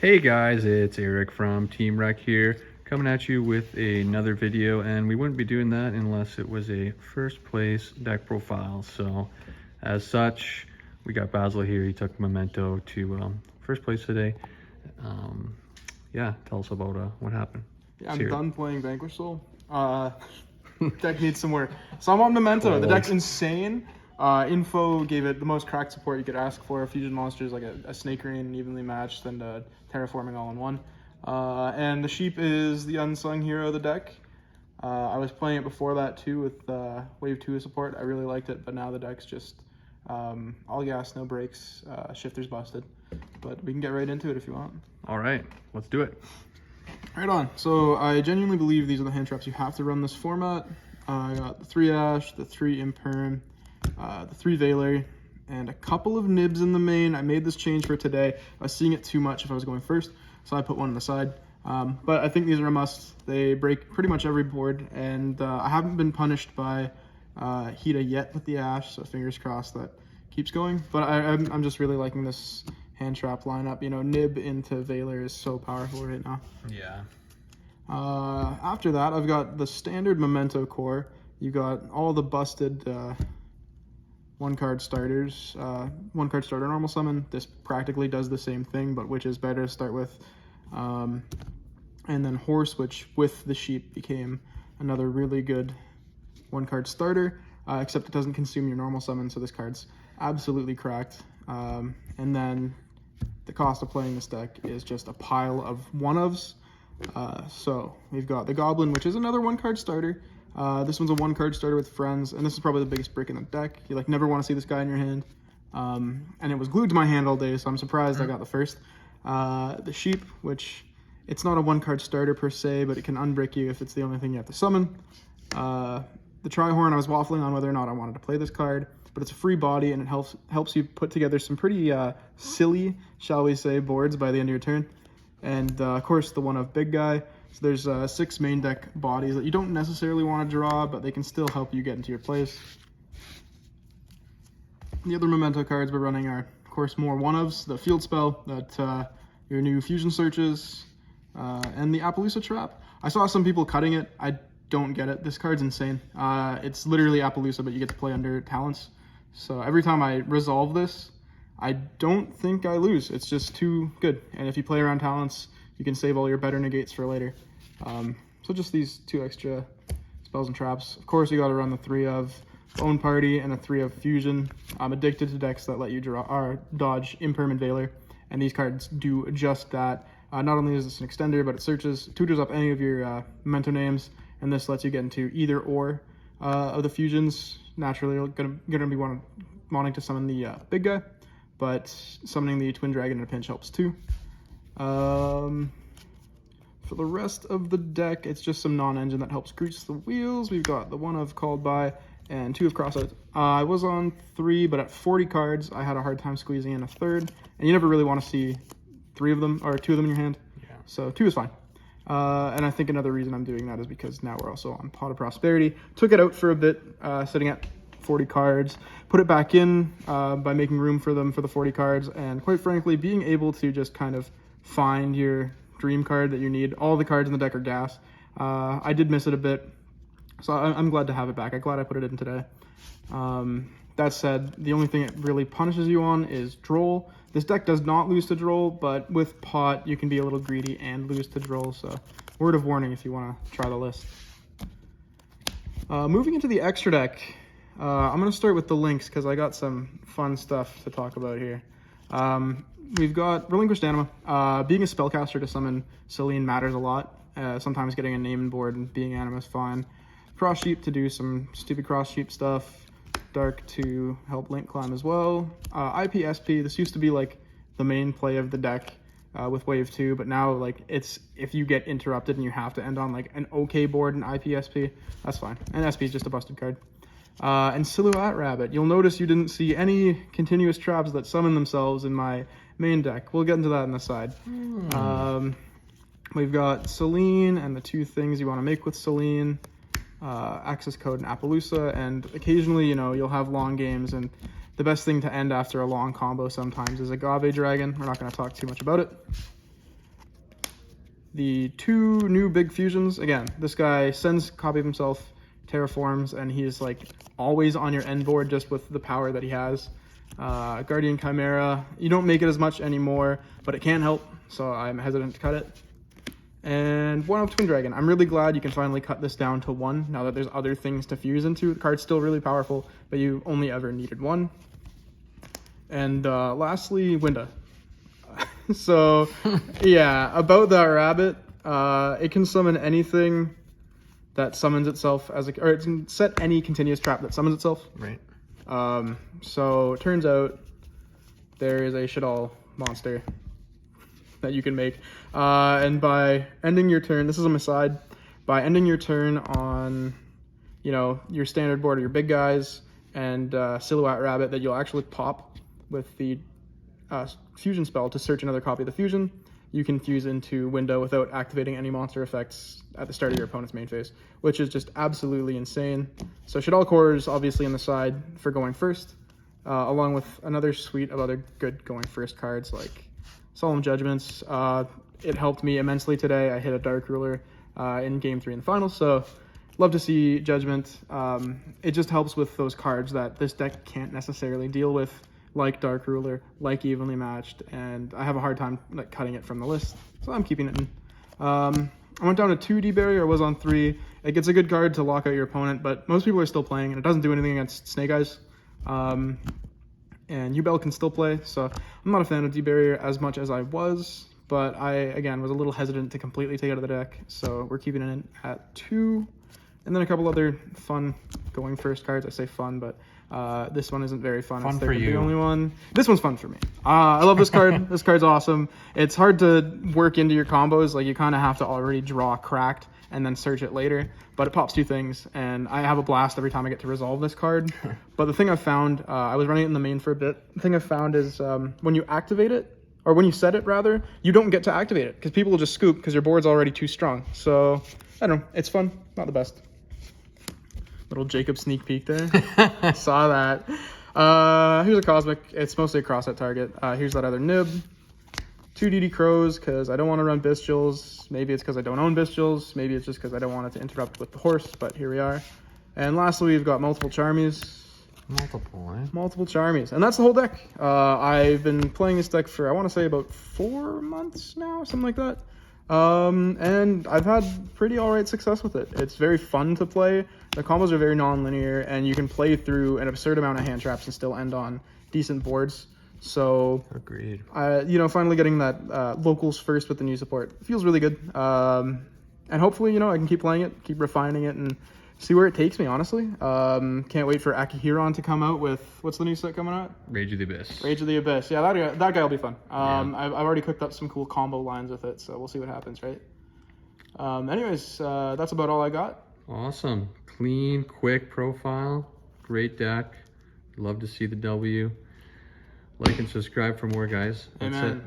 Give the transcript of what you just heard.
Hey guys, it's Eric from Team Rec here, coming at you with another video, and we wouldn't be doing that unless it was a first place deck profile. So as such, we got Bazil here. He took Memento to first place today. Yeah, tell us about what happened. Yeah, I'm done playing Vanquish Soul. Deck needs some work. So I'm on Memento. The deck's insane. Info gave it the most cracked support you could ask for. Fusion monsters like a Snake Rain evenly matched and Terraforming all in one. And the Sheep is the unsung hero of the deck. I was playing it before that too with Wave 2 support. I really liked it, but now the deck's just all gas, no brakes, shifter's busted. But we can get right into it if you want. All right, let's do it. Right on. So I genuinely believe these are the hand traps you have to run this format. I got the 3 Ash, the 3 Imperm, the 3 Veiler, and a couple of Nibs in the main. I made this change for today. I was seeing it too much if I was going first, so I put one on the side. But I think these are a must. They break pretty much every board, and I haven't been punished by Hita yet with the Ash, so fingers crossed that keeps going. But I'm just really liking this hand trap lineup. You know, Nib into Veiler is so powerful right now. Yeah. After that, I've got the standard Memento core. You got all the busted one-card starters. One-card starter normal summon. This practically does the same thing, but which is better to start with. And then Horse, which with the Sheep became another really good one-card starter, except it doesn't consume your normal summon, so this card's absolutely cracked. And then the cost of playing this deck is just a pile of one-ofs. So we've got the Goblin, which is another one-card starter. This one's a one-card starter with friends, and this is probably the biggest brick in the deck. You like never want to see this guy in your hand. And it was glued to my hand all day, so I'm surprised I got the first. The Sheep, which it's not a one-card starter per se, but it can unbrick you if it's the only thing you have to summon. The Trihorn, I was waffling on whether or not I wanted to play this card, but it's a free body, and it helps you put together some pretty silly, shall we say, boards by the end of your turn. And of course, the one of Big Guy. So there's 6 main deck bodies that you don't necessarily want to draw, but they can still help you get into your place. The other Memento cards we're running are, of course, more one-ofs, the Field Spell, that your new Fusion Searches, and the Appaloosa Trap. I saw some people cutting it. I don't get it. This card's insane. It's literally Appaloosa, but you get to play under talents. So every time I resolve this, I don't think I lose. It's just too good. And if you play around talents, you can save all your better negates for later. So just these 2 extra spells and traps. Of course, you got to run the 3 of Bone Party and a 3 of Fusion. I'm addicted to decks that let you draw or dodge Imperm and Veiler, and these cards do just that. Not only is this an extender, but it tutors up any of your Memento names, and this lets you get into either or of the fusions. Naturally, you're gonna be wanting to summon the Big Guy, but summoning the Twin Dragon in a pinch helps too. For the rest of the deck, it's just some non-engine that helps grease the wheels. We've got the 1 of Called By and 2 of Crossouts. I was on 3, but at 40 cards, I had a hard time squeezing in a 3rd, and you never really want to see 3 of them, or 2 of them in your hand. Yeah. So 2 is fine. And I think another reason I'm doing that is because now we're also on Pot of Prosperity. Took it out for a bit, sitting at 40 cards, put it back in by making room for them for the 40 cards, and quite frankly, being able to just kind of find your dream card that you need. All the cards in the deck are gas. I did miss it a bit, so I'm glad to have it back. I'm glad I put it in today. That said, the only thing it really punishes you on is Droll. This deck does not lose to Droll, but with Pot, you can be a little greedy and lose to Droll, so word of warning if you want to try the list. Moving into the extra deck, I'm going to start with the links because I got some fun stuff to talk about here. We've got Relinquished Anima. Being a spellcaster to summon Celine matters a lot. Sometimes getting a name and board and being Anima is fine. Cross Sheep to do some stupid Cross Sheep stuff. Dark to help link climb as well. IPSP, this used to be like the main play of the deck with Wave 2, but now like it's if you get interrupted and you have to end on like an okay board in IPSP, that's fine. And SP is just a busted card. And Silhouette Rabbit. You'll notice you didn't see any continuous traps that summon themselves in my main deck. We'll get into that on the side. We've got Celine and the 2 things you want to make with Celine. Access Code and Appaloosa, and occasionally, you know, you'll have long games, and the best thing to end after a long combo sometimes is Agave Dragon. We're not going to talk too much about it. the 2 new big fusions. Again, this guy sends a copy of himself, terraforms, and he's like always on your end board just with the power that he has. Guardian Chimera, you don't make it as much anymore, but it can help, so I'm hesitant to cut it. And 1 Twin Dragon. I'm really glad you can finally cut this down to 1 now that there's other things to fuse into. The card's still really powerful, but you only ever needed 1. And lastly, Winda. So, yeah, about that rabbit, it can summon anything that summons itself as a, or it can set any continuous trap that summons itself. Right. So it turns out there is a shit-all monster that you can make. And by ending your turn, this is on my side, by ending your turn on, you know, your standard board or your big guys and Silhouette Rabbit that you'll actually pop with the fusion spell to search another copy of the fusion, you can fuse into Window without activating any monster effects at the start of your opponent's main phase, which is just absolutely insane. So Shadal Core is obviously on the side for going first, along with another suite of other good going first cards like Solemn Judgments. It helped me immensely today. I hit a Dark Ruler in Game 3 in the finals, so love to see Judgment. It just helps with those cards that this deck can't necessarily deal with, like Dark Ruler, like Evenly Matched, and I have a hard time like cutting it from the list, so I'm keeping it in. I went down to 2 D-Barrier, I was on 3. It gets a good card to lock out your opponent, but most people are still playing, and it doesn't do anything against Snake Eyes. And Ubel can still play, so I'm not a fan of D-Barrier as much as I was, but I, again, was a little hesitant to completely take it out of the deck, so we're keeping it in at 2. And then a couple other fun going first cards. I say fun, but this one isn't very fun. Fun it's for you. The only one. This one's fun for me. I love this card. This card's awesome. It's hard to work into your combos. Like, you kind of have to already draw Cracked and then search it later. But it pops 2 things, and I have a blast every time I get to resolve this card. But the thing I found, I was running it in the main for a bit. The thing I found is when you activate it, or when you set it rather, you don't get to activate it because people will just scoop because your board's already too strong. So, I don't know. It's fun. Not the best. Little Jacob sneak peek there. Saw that. Here's a Cosmic. It's mostly a cross-set target. Here's that other nib. 2 DD Crows because I don't want to run Bestials. Maybe it's because I don't own Bestials. Maybe it's just because I don't want it to interrupt with the horse, but here we are. And lastly, we've got multiple Charmies. Multiple, eh? Multiple Charmies. And that's the whole deck. I've been playing this deck for, I want to say, about 4 months now, something like that. And I've had pretty alright success with it. It's very fun to play. The combos are very non-linear, and you can play through an absurd amount of hand traps and still end on decent boards. So, agreed. You know, finally getting that locals first with the new support feels really good. And hopefully, you know, I can keep playing it, keep refining it, and see where it takes me, honestly. Can't wait for Akihiron to come out with, what's the new set coming out? Rage of the Abyss. Rage of the Abyss. Yeah, that guy will be fun. Yeah. I've already cooked up some cool combo lines with it, so we'll see what happens, right? Anyways, that's about all I got. Awesome. Clean, quick profile. Great deck. Love to see the W. Like and subscribe for more, guys. That's Amen. it.